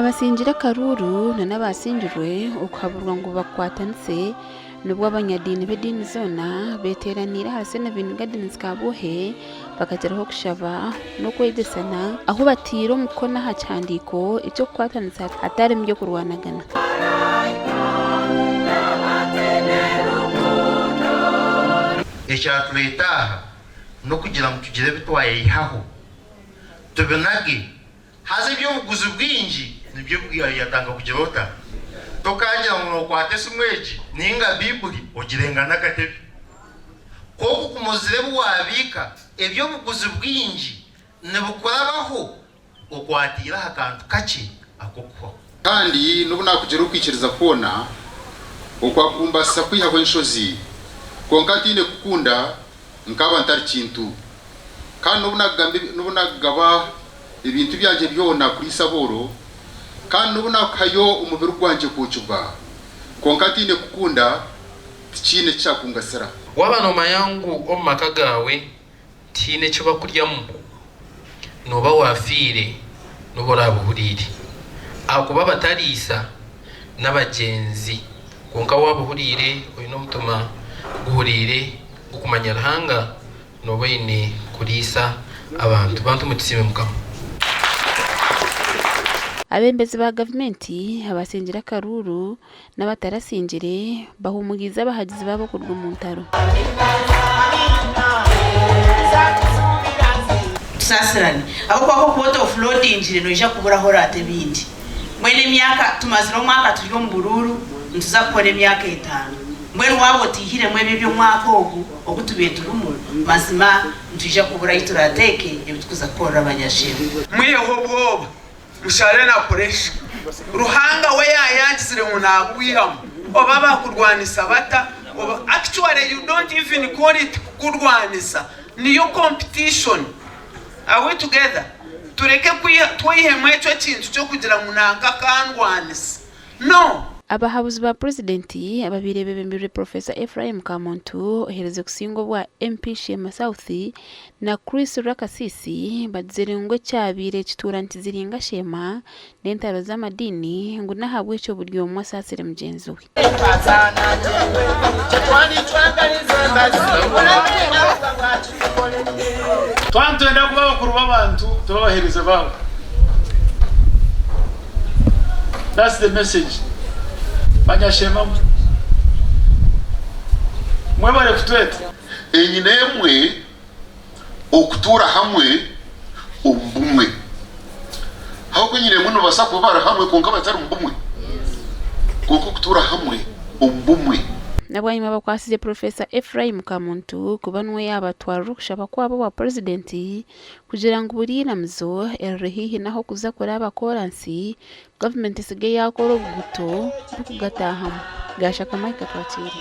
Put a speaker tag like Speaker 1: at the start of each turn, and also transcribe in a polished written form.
Speaker 1: abasinjira karuru n'abasinjirwe ukaburwa ngo bakwatanse nubwo abanyadini b'edini zona beteranira hasi na bintu gadini zikabuhe bakageraho kushava no kwedesana aho batira umukona hacandiko icyo kwatanse atari mbyo kurwanagana.
Speaker 2: Icyaturetaha no kugira ngo tugire bitwaye ihaho tubinage haze byo buguzi bwinji nibyo yatanga kugirota tokangira ngo kwatese umweji ninga bibuli ogirengana gatebe koko kumuzire bwabika ebyo buguzi bwinji nebukurabaho okwatira hakantu kachi akokho
Speaker 3: kandi nubona kugera ukwikiriza kubona okwakumbasa kwihaho inshozi konkatine kukunda nkaba ntari kintu kandi nubona gaba ibintu byanje byona kuri saboro kandi nubona kayo umubiri gwanje kucuba konkatine kukunda tikine cyakungasera
Speaker 4: wabano mayangu omaka gawe tine cyo bakuryamo noba wafire nubora buhurire akuba batarisa n'abagenzi konka wabuhurire uyu no mutuma guhurire gukumanya rahanga noba ine kurisa abantu mutisime mukamo.
Speaker 1: Abembezi ba gavumenti abasinjira karuru n'abatarasinjire bahumugiza abahagizi babo kurwa mu ntaro.
Speaker 5: Sasirani abo kwako kuota offloading njire no ija kubura horate bindi mwene myaka tumaziro mwaka turi mu bururu ntuza gukora imyaka 5 mwene wabo tihire mwebe byo mwaka ogu okutubiye turumu mazima ntuje kubura iturateke ebitukuza kora abanyashimwe
Speaker 6: mwiho bwoba mushare na pressure ruhanga we yayangizire munagwihamo oba bakurwanisa bata actually you don't even call it kurwanisa niyo competition. Are we together? Tureke twihemwe cyo kintu cyo kugira munanga kandwanisa. No.
Speaker 1: Abahabuzi ba presidenti ababire bebembere Professor Ephraim Kamuntu ohereze kusingo bwa MP Shema South na Chris Rakasisi bazirengwe cyabire kituranti ziringa Shema n'entaro z'amadini ngo nahabwe cyo buryo mu masasire mugenzi we.
Speaker 7: Twantenda kuba bakuru b'abantu tubahereza babo. That's the message. Banyashema mwe bare kutwete
Speaker 3: enyinemwe okutura hamwe umbumwe hawo kwenyine muno basako bara hamwe konka batari umbumwe koko kutura hamwe umbumwe
Speaker 1: nabwanyuma bakwasize Professor Ephraim Kamuntu kubanwe yabatwara rukushaba kwabo wa presidenti kugira ngo burira mzo erhihi naho kuza kora abakoransi government isigaye yakora ubuto bukugataha gashaka Mike Kwatiri.